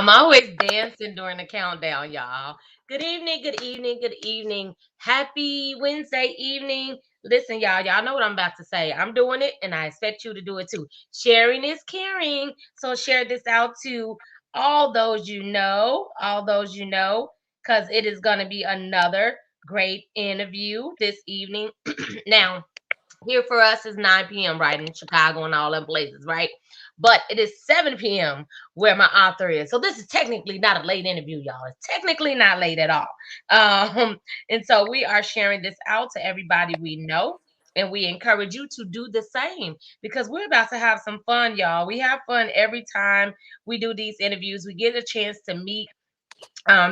I'm always dancing during the countdown, y'all. Good evening, good evening, good evening. Happy Wednesday evening. Listen, y'all know what I'm about to say. I'm doing it and I expect you to do it too. Sharing is caring. So share this out to all those you know, because it is going to be another great interview this evening. Now, here for us is 9 p.m. right in Chicago and all them places, right? But it is 7 p.m. where my author is. So this is technically not a late interview, y'all. It's technically not late at all. And so we are sharing this out to everybody we know. And we encourage you to do the same because we're about to have some fun, y'all. We have fun every time we do these interviews. We get a chance to meet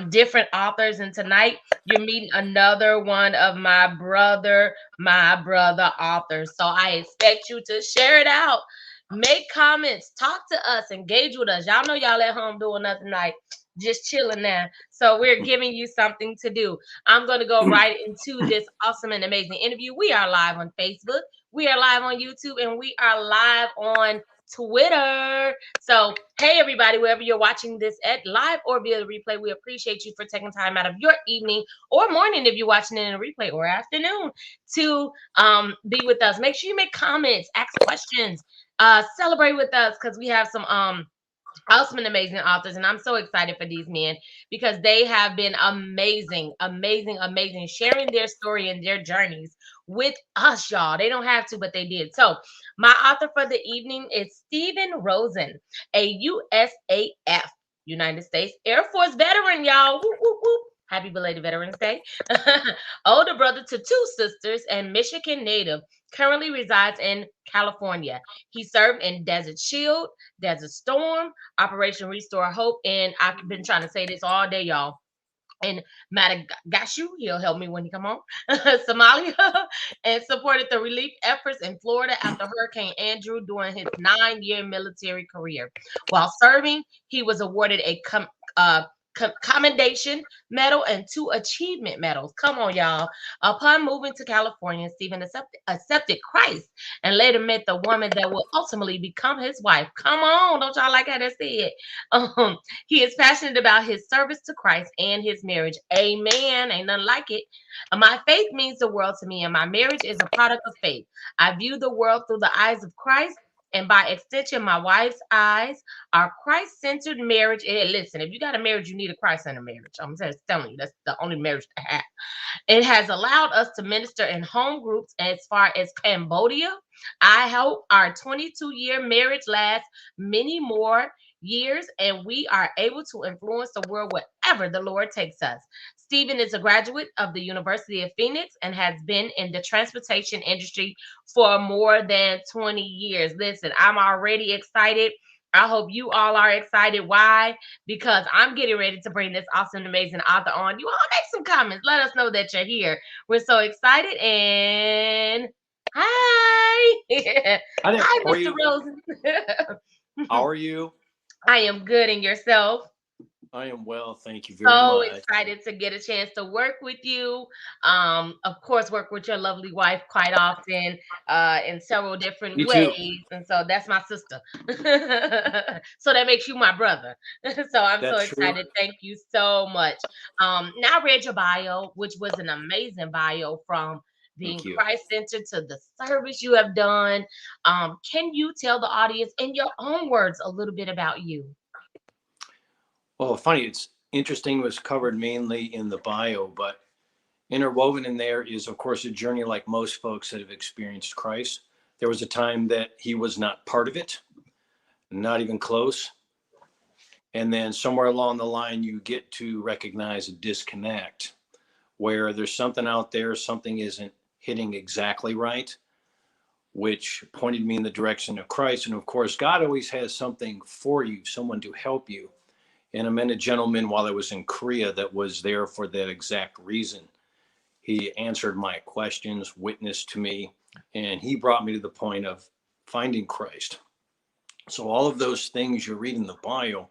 different authors, and tonight you're meeting another one of my brother authors. So I expect you to share it out, make comments, talk to us, engage with us. Y'all know y'all at home doing nothing, like just chilling now. So we're giving you something to do. I'm going to go right into this awesome and amazing interview. We are live on Facebook, we are live on YouTube, and we are live on Twitter. So, hey, everybody, wherever you're watching this at live or via the replay, we appreciate you for taking time out of your evening or morning if you're watching it in a replay, or afternoon to be with us. Make sure you make comments, ask questions, celebrate with us because we have some awesome and amazing authors, and I'm so excited for these men because they have been amazing, amazing, amazing, sharing their story and their journeys with us, y'all. They don't have to, but they did. So, my author for the evening is Stephen Rosen, a USAF, United States Air Force veteran, y'all. Whoop, whoop, whoop. Happy belated Veterans Day. Older brother to two sisters and Michigan native, currently resides in California. He served in Desert Shield, Desert Storm, Operation Restore Hope, and I've been trying to say this all day, y'all. In Madagascar, he'll help me when he come on. Somalia, and supported the relief efforts in Florida after Hurricane Andrew during his 9-year military career. While serving, he was awarded a commendation medal and 2 achievement medals. Come on, y'all. Upon moving to California, Stephen accepted Christ and later met the woman that will ultimately become his wife. Come on, don't y'all like how that said? He is passionate about his service to Christ and his marriage. Amen. Ain't nothing like it. My faith means the world to me, and my marriage is a product of faith. I view the world through the eyes of Christ, and by extension, my wife's eyes. Our Christ-centered marriage. Listen, if you got a marriage, you need a Christ-centered marriage. I'm just telling you, that's the only marriage to have. It has allowed us to minister in home groups as far as Cambodia. I hope our 22-year marriage lasts many more years and we are able to influence the world wherever the Lord takes us. Stephen is a graduate of the University of Phoenix and has been in the transportation industry for more than 20 years. Listen, I'm already excited. I hope you all are excited. Why? Because I'm getting ready to bring this awesome, amazing author on. You all make some comments. Let us know that you're here. We're so excited. And hi. Hi there. Hi, How are Mr. you? Rosen. How are you? I am good. And yourself? I am well, thank you very So much. excited to get a chance to work with you. Of course, work with your lovely wife quite often in several different You too. ways. And so that's my sister. So that makes you my brother. So I'm so That's true. excited. Thank you so much. Now I read your bio, which was an amazing bio from being Thank you. Christ centered to the service you have done. Can you tell the audience in your own words a little bit about you? Well, funny, it's interesting, it was covered mainly in the bio, but interwoven in there is, of course, a journey like most folks that have experienced Christ. There was a time that he was not part of it, not even close. And then somewhere along the line, you get to recognize a disconnect where there's something out there, something isn't hitting exactly right, which pointed me in the direction of Christ. And of course, God always has something for you, someone to help you. And I met a gentleman while I was in Korea that was there for that exact reason. He answered my questions, witnessed to me, and he brought me to the point of finding Christ. So all of those things you read in the bio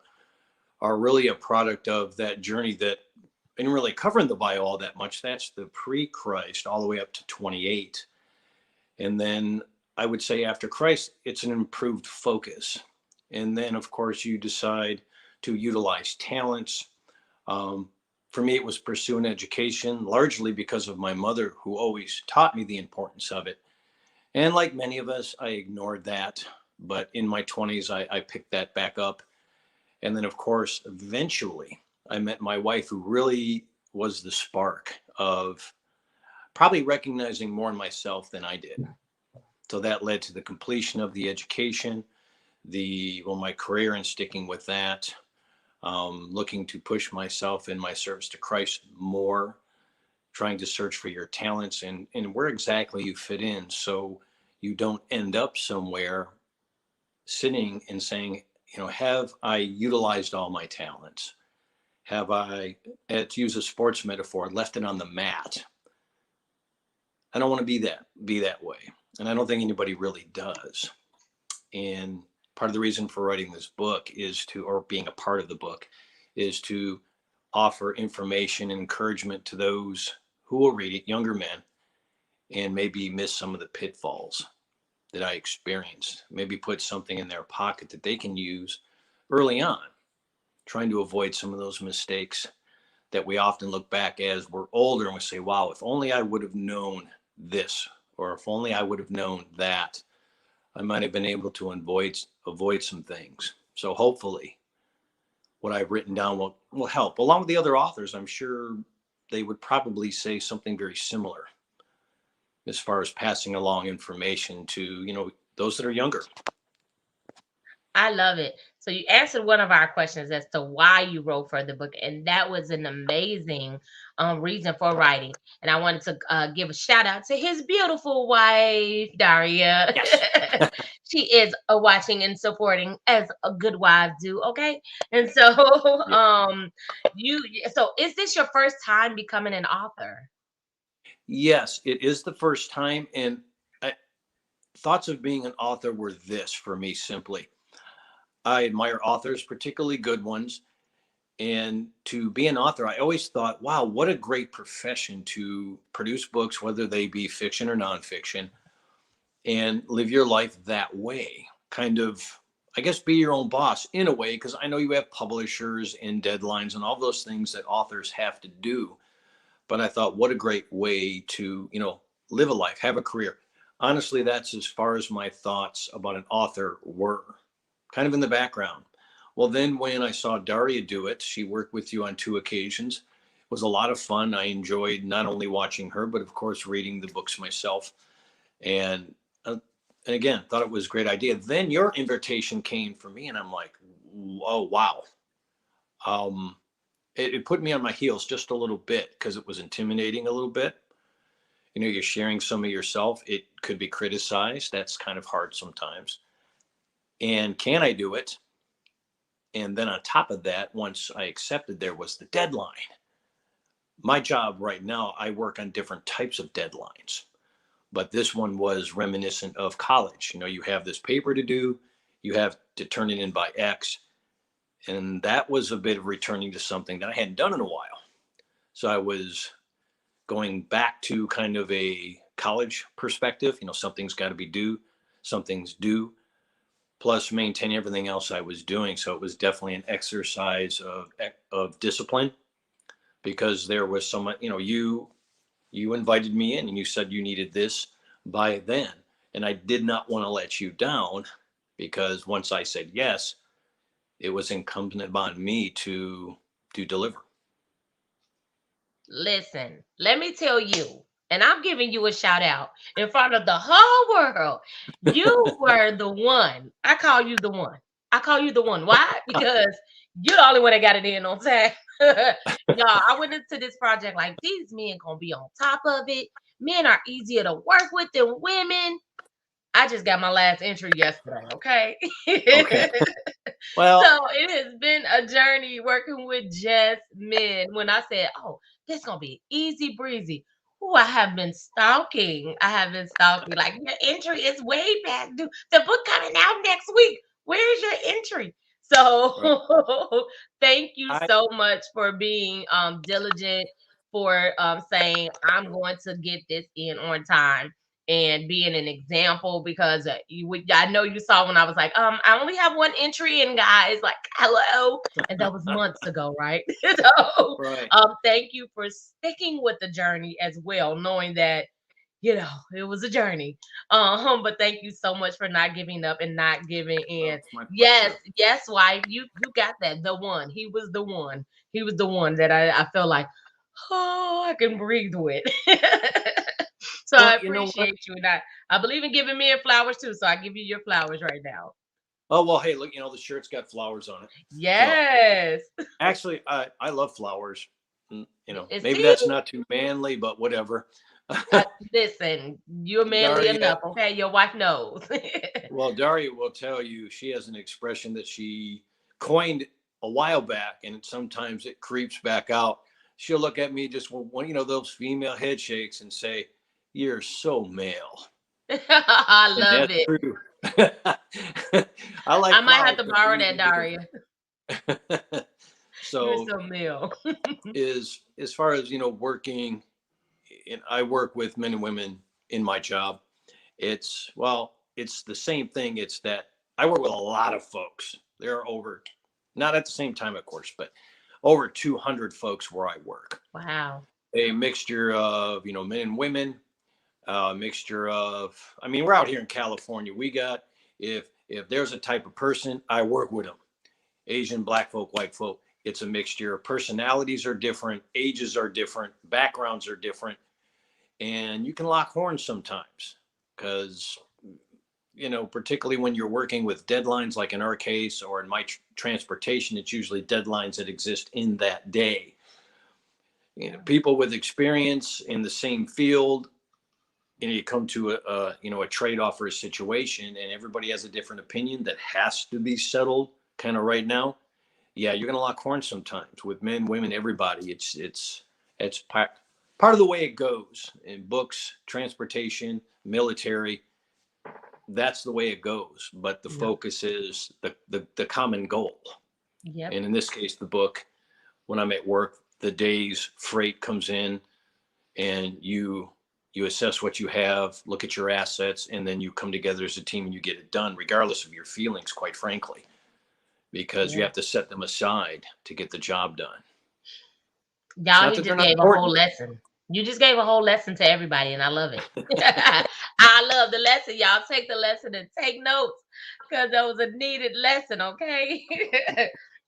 are really a product of that journey that I didn't really cover in the bio all that much. That's the pre-Christ all the way up to 28. And then I would say after Christ, it's an improved focus. And then, of course, you decide to utilize talents. Um, for me, it was pursuing education, largely because of my mother, who always taught me the importance of it. And like many of us, I ignored that. But in my 20s, I picked that back up. And then, of course, eventually, I met my wife, who really was the spark of probably recognizing more in myself than I did. So that led to the completion of the education, my career, and sticking with that. Looking to push myself in my service to Christ more, trying to search for your talents and where exactly you fit in, so you don't end up somewhere sitting and saying, have I utilized all my talents? Have I, to use a sports metaphor, left it on the mat? I don't want to be that way, and I don't think anybody really does. And part of the reason for writing this book is to, or being a part of the book, is to offer information and encouragement to those who will read it, younger men, and maybe miss some of the pitfalls that I experienced. Maybe put something in their pocket that they can use early on, trying to avoid some of those mistakes that we often look back as we're older and we say, wow, if only I would have known this, or if only I would have known that, I might have been able to avoid some things. So hopefully what I've written down will help. Along with the other authors, I'm sure they would probably say something very similar as far as passing along information to, those that are younger. I love it. So you answered one of our questions as to why you wrote for the book, and that was an amazing reason for writing. And I wanted to give a shout out to his beautiful wife, Daria. Yes. She is watching and supporting as a good wives do. Okay, and so Yeah. you. So is this your first time becoming an author? Yes, it is the first time. And thoughts of being an author were this for me simply. I admire authors, particularly good ones. And to be an author, I always thought, wow, what a great profession to produce books, whether they be fiction or nonfiction, and live your life that way. Kind of, I guess, be your own boss in a way, because I know you have publishers and deadlines and all those things that authors have to do. But I thought, what a great way to, live a life, have a career. Honestly, that's as far as my thoughts about an author were, kind of in the background. Well, then when I saw Daria do it, she worked with you on 2 occasions. It was a lot of fun. I enjoyed not only watching her, but of course, reading the books myself. And, uh, and again, thought it was a great idea. Then your invitation came for me, and I'm like, oh, wow. Um, it put me on my heels just a little bit because it was intimidating a little bit. You're sharing some of yourself. It could be criticized. That's kind of hard sometimes. And can I do it? And then on top of that, once I accepted, there was the deadline. My job right now, I work on different types of deadlines, but this one was reminiscent of college. You have this paper to do, you have to turn it in by X. And that was a bit of returning to something that I hadn't done in a while. So I was going back to kind of a college perspective. Something's got to be due, something's due, plus maintain everything else I was doing. So it was definitely an exercise of discipline, because there was so much. You invited me in and you said you needed this by then, and I did not want to let you down, because once I said yes, it was incumbent upon me to deliver. Listen, let me tell you, and I'm giving you a shout out in front of the whole world. You were the one. I call you the one. I call you the one. Why? Because you're the only one that got it in on time. Y'all, I went into this project like these men gonna be on top of it. Men are easier to work with than women. I just got my last entry yesterday, okay? Okay. Well, So it has been a journey working with just men. When I said, "Oh, this gonna be easy breezy," oh, I have been stalking. I have been stalking. Like your entry is way past due. The book coming out next week. Where's your entry? right. So thank you I so much for being diligent, for saying I'm going to get this in on time. and being an example, because I know you saw when I was like, I only have one entry in, guys, like, hello, and that was months ago, right? So, Right. thank you for sticking with the journey as well, knowing that, it was a journey. But thank you so much for not giving up and not giving Oh, in. it's my Yes, pleasure. yes, wife, you got that. The one. He was the one. He was the one that I felt like, oh, I can breathe with. So Well, I you know what? appreciate you. And I believe in giving men flowers too. So I give you your flowers right now. Oh, well, hey, look, the shirt's got flowers on it. So Yes. actually, I love flowers. And Maybe see, that's not too manly, but whatever. listen, you're manly Daria, enough. Okay. Your wife knows. well, Daria will tell you she has an expression that she coined a while back, and sometimes it creeps back out. She'll look at me just one, those female head shakes and say, "You're so male," I and love that's it. true. I I like might have flowers, to but borrow maybe that, they do. Daria. You're So so male. is as far as working, and I work with men and women in my job. It's the same thing. It's that I work with a lot of folks. There are over, not at the same time, of course, but over 200 folks where I work. Wow. A mixture of men and women, a mixture of. I mean, we're out here in California. We got, if there's a type of person, I work with them. Asian, black folk, white folk. It's a mixture. Personalities are different, ages are different, backgrounds are different, and you can lock horns sometimes because particularly when you're working with deadlines, like in our case, or in my transportation, it's usually deadlines that exist in that day. People with experience in the same field, you come to a trade-off or a situation, and everybody has a different opinion that has to be settled kind of right now. Yeah, you're gonna lock horns sometimes with men, women, everybody. It's part of the way it goes in books, transportation, military. That's the way it goes. But the Yep. focus is the common goal. Yep. And in this case, the book. When I'm at work, the day's freight comes in, and you assess what you have, look at your assets, and then you come together as a team and you get it done, regardless of your feelings, quite frankly, because you Yeah. have to set them aside to get the job done. It's Y'all, not he that they're just not gave a whole important. lesson. You just gave a whole lesson to everybody, and I love it. I love the lesson. Y'all take the lesson and take notes, because that was a needed lesson, okay?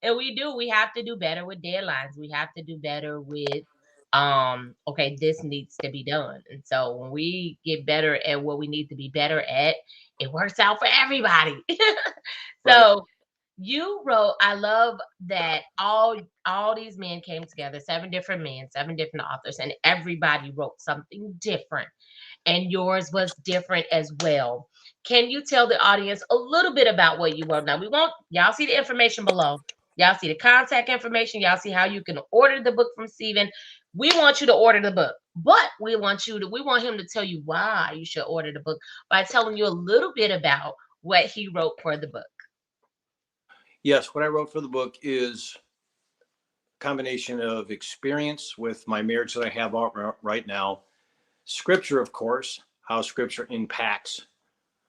And we have to do better with deadlines. We have to do better with, okay, this needs to be done. And so when we get better at what we need to be better at, it works out for everybody. Right. So you wrote, I love that all these men came together, seven different men, seven different authors, and everybody wrote something different. And yours was different as well. Can you tell the audience a little bit about what you wrote? Now, we won't, y'all see the information below. Y'all see the contact information. Y'all see how you can order the book from Stephen. We want you to order the book, but we want him to tell you why you should order the book by telling you a little bit about what he wrote for the book. Yes, what I wrote for the book is a combination of experience with my marriage that I have right now, scripture, of course, how scripture impacts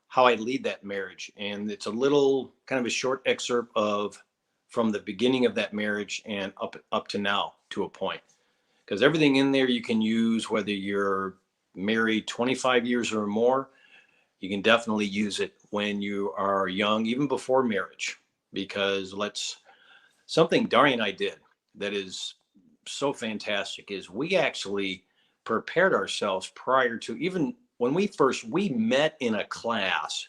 how I lead that marriage. And it's a little kind of a short excerpt of from the beginning of that marriage and up to now to a point. Because everything in there you can use, whether you're married 25 years or more, you can definitely use it when you are young, even before marriage. Because something Daria and I did that is so fantastic is we actually prepared ourselves prior to, even when we met in a class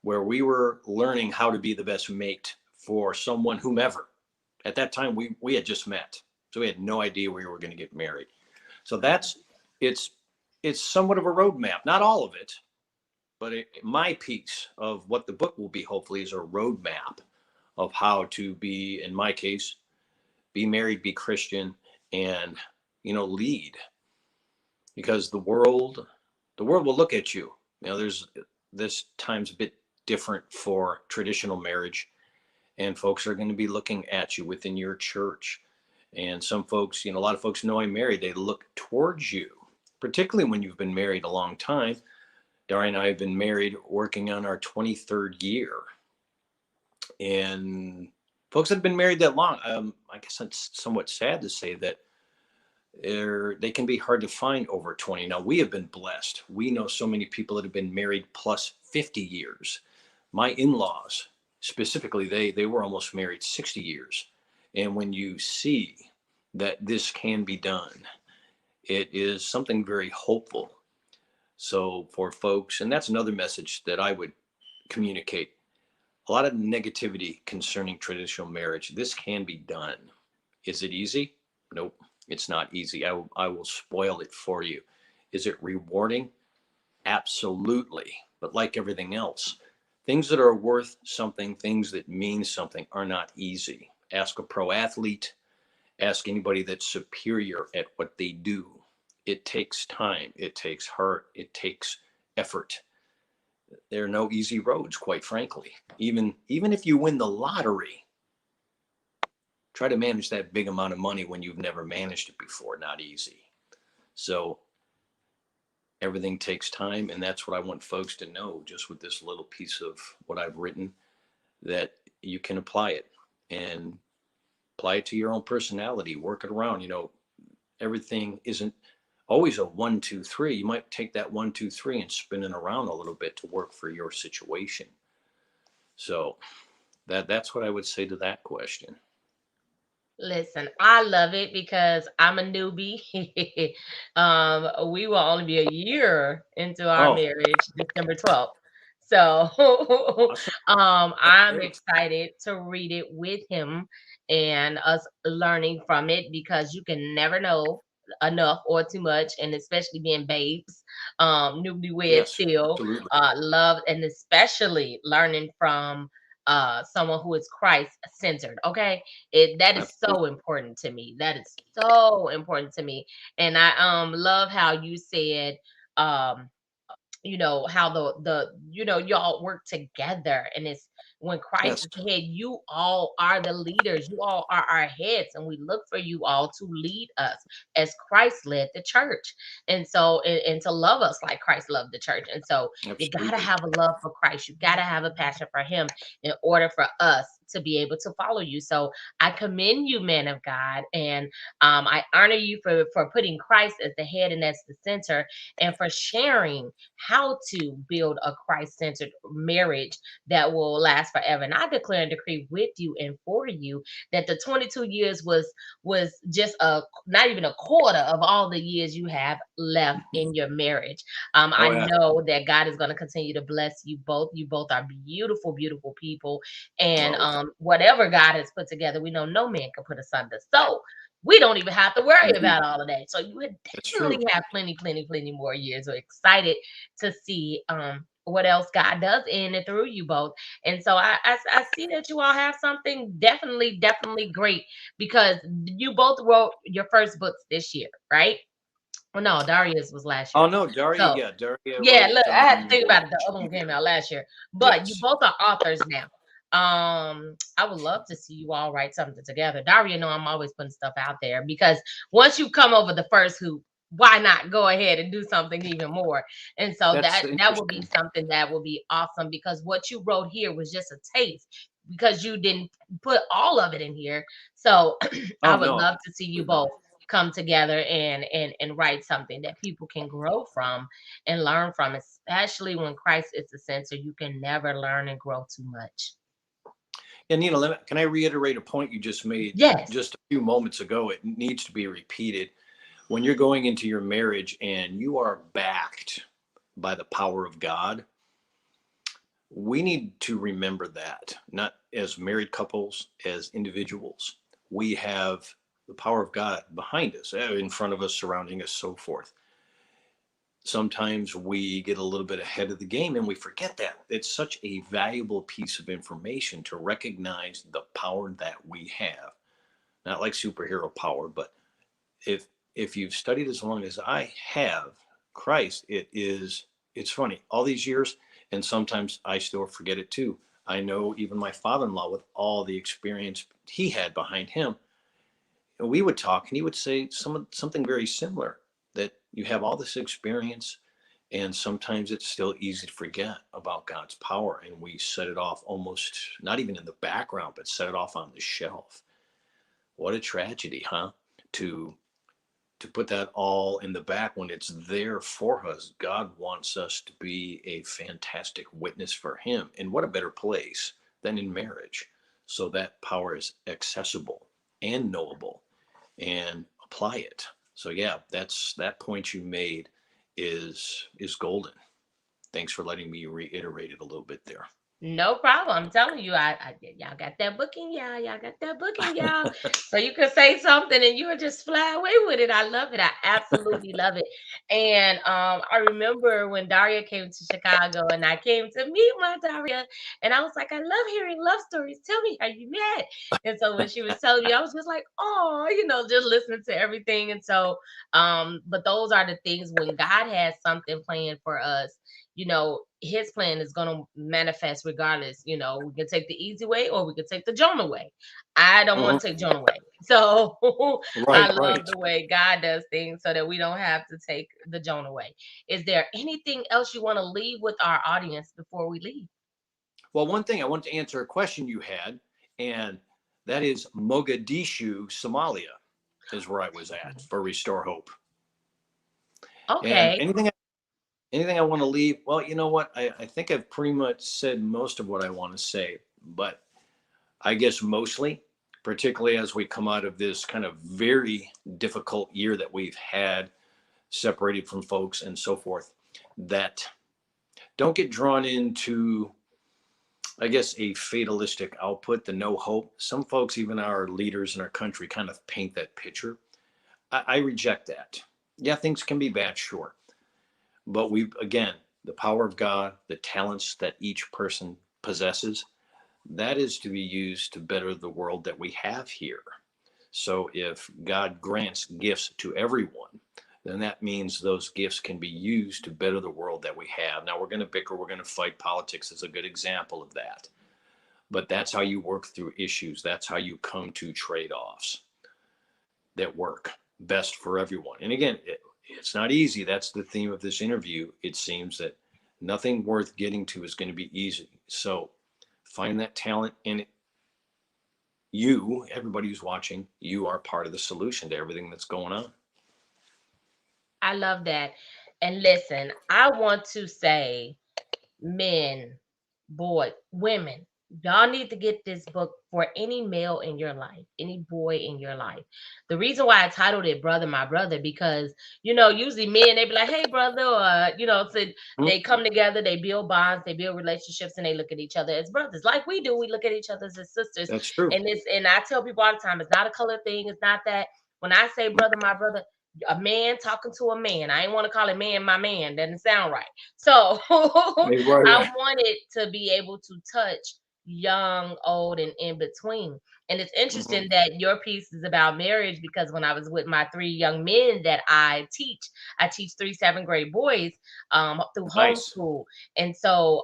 where we were learning how to be the best mate for someone, whomever. At that time, we had just met, so we had no idea we were going to get married. So it's it's somewhat of a roadmap, not all of it, but my piece of what the book will be hopefully is a roadmap of how to be, in my case, be married, be Christian, and lead, because the world will look at you. There's this time's a bit different for traditional marriage, and folks are going to be looking at you within your church. And some folks, a lot of folks know I'm married. They look towards you, particularly when you've been married a long time. Daria and I have been married, working on our 23rd year. And folks that have been married that long, I guess it's somewhat sad to say that they can be hard to find over 20. Now, we have been blessed. We know so many people that have been married plus 50 years. My in-laws, specifically, they were almost married 60 years. And when you see that this can be done, it is something very hopeful. So for folks, and that's another message that I would communicate, a lot of negativity concerning traditional marriage. This can be done. Is it easy? Nope, it's not easy. I will spoil it for you. Is it rewarding? Absolutely. But like everything else, things that are worth something, things that mean something, are not easy. Ask a pro athlete, ask anybody that's superior at what they do. It takes time, it takes heart, it takes effort. There are no easy roads, quite frankly. Even if you win the lottery, try to manage that big amount of money when you've never managed it before. Not easy. So everything takes time, and that's what I want folks to know, just with this little piece of what I've written, that you can apply it and apply it to your own personality, work it around. Everything isn't always a 1, 2, 3. You might take that 1, 2, 3 and spin it around a little bit to work for your situation. So that's what I would say to that question. Listen, I love it because I'm a newbie. We will only be a year into our Oh, marriage, December 12th. So, awesome. That's I'm great. excited to read it with him and us learning from it because you can never know enough or too much, and especially being babes, newlywed Yes, still, absolutely. love, and especially learning from someone who is Christ centered. Okay, that is Absolutely. so important to me. That is so important to me. And I love how you said um how the y'all work together, and it's when Christ Yes, is the head, you all are the leaders, you all are our heads, and we look for you all to lead us as Christ led the church. And so and to love us like Christ loved the church. And so you got to absolutely. have a love for Christ, you got to have a passion for him in order for us to be able to follow you. So I commend you, man of God, and I honor you for putting Christ as the head and as the center, and for sharing how to build a Christ centered marriage that will last forever. And I declare and decree with you and for you that the 22 years was just a not even a quarter of all the years you have left in your marriage. Oh, I yeah. know that God is going to continue to bless you both. You both are beautiful, beautiful people. And Oh, whatever God has put together, we know no man can put asunder. So we don't even have to worry indeed. about all of that. So you would That's true. definitely have plenty, plenty, plenty more years. We're excited to see what else God does in and through you both. And so I see that you all have something definitely, definitely great, because you both wrote your first books this year, right? Well, no, Darius was last year. Oh no, Daria. So Yeah, Daria yeah, look, wrote. I had to think about it. The other one came out last year, but you Yes, both are authors now. I would love to see you all write something together. Daria, know I'm always putting stuff out there because once you come over the first hoop, why not go ahead and do something even more? And so that's that will be interesting. something that will be awesome, because what you wrote here was just a taste, because you didn't put all of it in here. So I Oh would no, love to see you absolutely both not. come together and write something that people can grow from and learn from, especially when Christ is the center. You can never learn and grow too much. And can I reiterate a point you just made Yes. just a few moments ago? It needs to be repeated. When you're going into your marriage and you are backed by the power of God, we need to remember that, not as married couples, as individuals. We have the power of God behind us, in front of us, surrounding us, so forth. Sometimes we get a little bit ahead of the game and we forget that. It's such a valuable piece of information to recognize the power that we have. Not like superhero power, but if you've studied as long as I have Christ, it's funny. All these years, and sometimes I still forget it too. I know even my father-in-law, with all the experience he had behind him, we would talk and he would say something very similar, that you have all this experience, And sometimes it's still easy to forget about God's power, and we set it off almost not even in the background, but set it off on the shelf. What a tragedy, huh? To to put that all in the back when it's there for us. God wants us to be a fantastic witness for Him. And what a better place than in marriage. So that power is accessible and knowable, and apply it. So yeah, that's that point you made is golden. Thanks for letting me reiterate it a little bit there. No problem. I'm telling you, y'all got that booking, y'all. Y'all got that booking, y'all. So you could say something and you would just fly away with it. I love it. I absolutely love it. And I remember when Daria came to Chicago and I came to meet my Daria, and I was like, I love hearing love stories. Tell me how you met. And so when she was telling me, I was just like, oh, just listening to everything. And so, but those are the things when God has something planned for us, his plan is going to manifest regardless. We can take the easy way or we can take the Jonah way. I don't want Mhm. to take Jonah way. So I Right, love right. the way God does things so that we don't have to take the Jonah way. Is there anything else you want to leave with our audience before we leave? Well, one thing I want to answer a question you had, and that is Mogadishu, Somalia, is where I was at for Restore Hope. And Okay. anything I want to leave? Well, you know what? I think I've pretty much said most of what I want to say, but I guess mostly, particularly as we come out of this kind of very difficult year that we've had, separated from folks and so forth, that don't get drawn into, I guess, a fatalistic output, the no hope. Some folks, even our leaders in our country, kind of paint that picture. I reject that. Yeah, things can be bad, sure. But again, the power of God, the talents that each person possesses, that is to be used to better the world that we have here. So if God grants gifts to everyone, then that means those gifts can be used to better the world that we have. Now, we're going to bicker, we're going to fight. Politics is a good example of that. But that's how you work through issues. That's how you come to trade offs that work best for everyone. And again, it's not easy. That's the theme of this interview. It seems that nothing worth getting to is going to be easy. So find that talent in you, everybody who's watching. You are part of the solution to everything that's going on. I love that. And listen, I want to say, men, boy, women, y'all need to get this book for any male in your life, any boy in your life. The reason why I titled it Brother, My Brother, because, usually men, they be like, hey, brother, or, so Mhm. they come together, they build bonds, they build relationships, and they look at each other as brothers. Like we do, we look at each other as sisters. That's true. And I tell people all the time, it's not a color thing. It's not that. When I say brother, my brother, a man talking to a man. I ain't want to call it man, my man. Doesn't sound right. So Right, I right. wanted to be able to touch young, old, and in between. And it's Mm-hmm. interesting that your piece is about marriage because when I was with my three young men that I teach 3 7th grade boys through Nice. homeschool. And so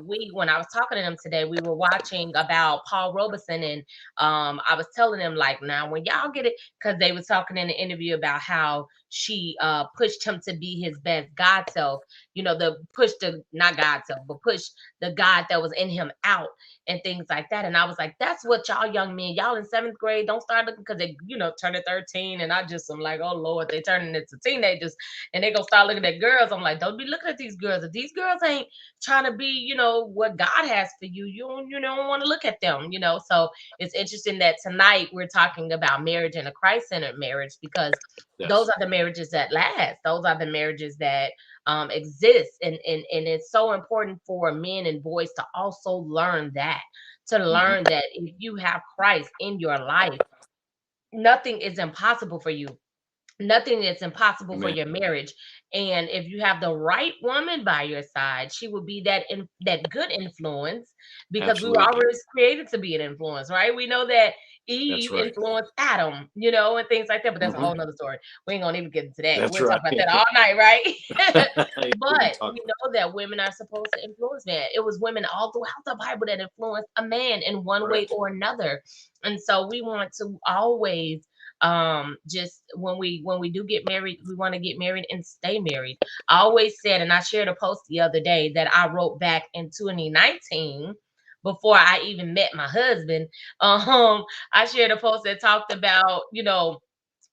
when I was talking to them today, we were watching about Paul Robeson, and I was telling them like, now when y'all get it, because they was talking in the interview about how she pushed him to be his best God self, the push the not God self, but push the God that was in him out and things like that. And I was like, that's what y'all young men, y'all in 7th grade, don't start looking because they, turning 13. And I just am like, oh Lord, they turning into teenagers and they gonna start looking at girls. I'm like, don't be looking at these girls. If these girls ain't trying to be, what God has for you, you don't want to look at them. So it's interesting that tonight we're talking about marriage and a Christ-centered marriage because those Yes. are the marriages that last. Those are the marriages that exist. And it's so important for men and boys to also learn that, to Mm-hmm. learn that if you have Christ in your life, nothing is impossible for you. Nothing is impossible for Amen. your marriage. And if you have the right woman by your side, she will be that good influence because we were Absolutely. always created to be an influence, right? We know that That's Eve right. influenced Adam, and things like that. But that's a Mm-hmm. whole nother story. We ain't gonna even get into that. That's We'll talk right. about that all night, right? We can But talk we about know that women are supposed to influence men. It was women all throughout the Bible that influenced a man in it. one way Correct. or another. And so we want to always Just when we do get married, we want to get married and stay married. I always said, and I shared a post the other day that I wrote back in 2019 before I even met my husband. I shared a post that talked about,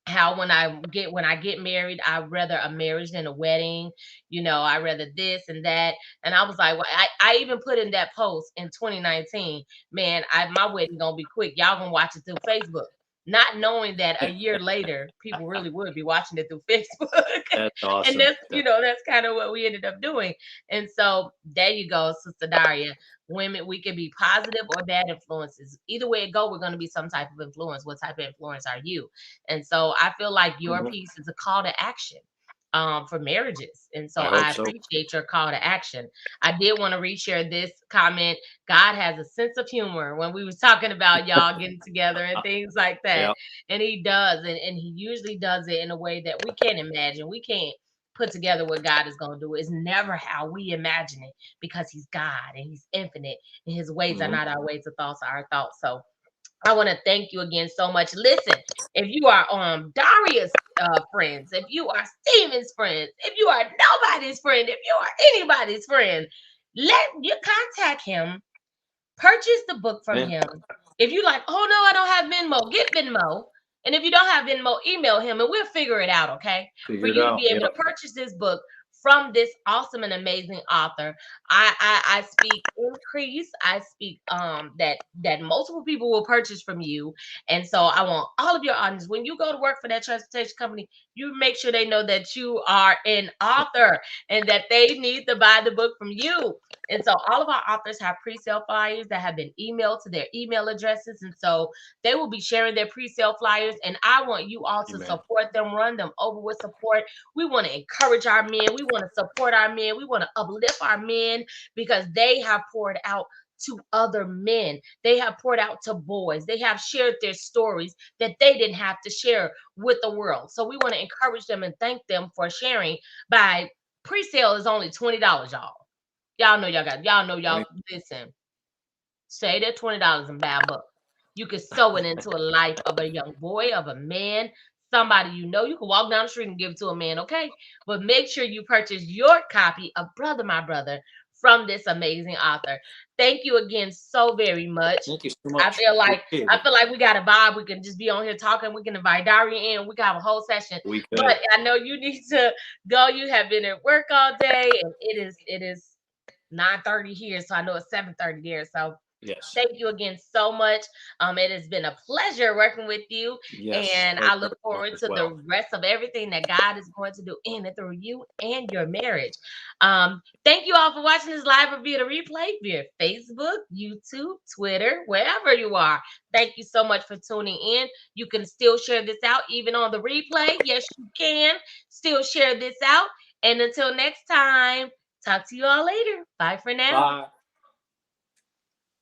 how when I get married, I'd rather a marriage than a wedding. I rather this and that. And I was like, well, I even put in that post in 2019, man, my wedding gonna be quick. Y'all gonna watch it through Facebook. Not knowing that a year later, people really would be watching it through Facebook. That's And awesome. that's kind of what we ended up doing. And so there you go, Sister Daria. Women, we can be positive or bad influences. Either way it go, we're going to be some type of influence. What type of influence are you? And so I feel like your Mhm. piece is a call to action for marriages. And so I hope I so. appreciate your call to action. I did want to reshare this comment. God has a sense of humor when we was talking about y'all getting together and things like that. Yeah. And he does. And he usually does it in a way that we can't imagine. We can't put together what God is going to do. It's never how we imagine it because he's God and he's infinite and his ways are Mhm. not our ways, the thoughts are our thoughts. So I want to thank you again so much. Listen, if you are Daria's friends, if you are Steven's friends, if you are nobody's friend, if you are anybody's friend, let you contact him. Purchase the book from Man, him. If you like, oh no, I don't have Venmo, get Venmo. And if you don't have Venmo, email him and we'll figure it out, okay? For figure it you to out. be able Yep. to purchase this book from this awesome and amazing author. I speak increase. I speak that multiple people will purchase from you. And so I want all of your audience, when you go to work for that transportation company, you make sure they know that you are an author and that they need to buy the book from you. And so all of our authors have pre-sale flyers that have been emailed to their email addresses. And so they will be sharing their pre-sale flyers. And I want you all to Amen. support them, run them over with support. We want to encourage our men. We want to support our men. We want to uplift our men because they have poured out to other men. They have poured out to boys. They have shared their stories that they didn't have to share with the world. So we want to encourage them and thank them for sharing by pre-sale is only $20, y'all. Y'all know, 20. listen, say that $20 and buy a book. You can sow it into a life of a young boy, of a man, somebody you know. You can walk down the street and give it to a man, okay? But make sure you purchase your copy of Brother, My Brother from this amazing author. Thank you again so very much. Thank you so I much. feel like Appreciate I it. feel like we got a vibe. We can just be on here talking. We can invite Daria in. We can have a whole session. We But could. I know you need to go. You have been at work all day, and it is 9:30 here, so I know it's 7:30 there. So Yes. thank you again so much. It has been a pleasure working with you, Yes. and I Pleasure look of mine forward as to the well. rest of everything that God is going to do in and through you and your marriage. Thank you all for watching this live or via the replay via Facebook, YouTube, Twitter, wherever you are. Thank you so much for tuning in. You can still share this out even on the replay. Yes, you can still share this out. And until next time, talk to you all later. Bye for now. Bye.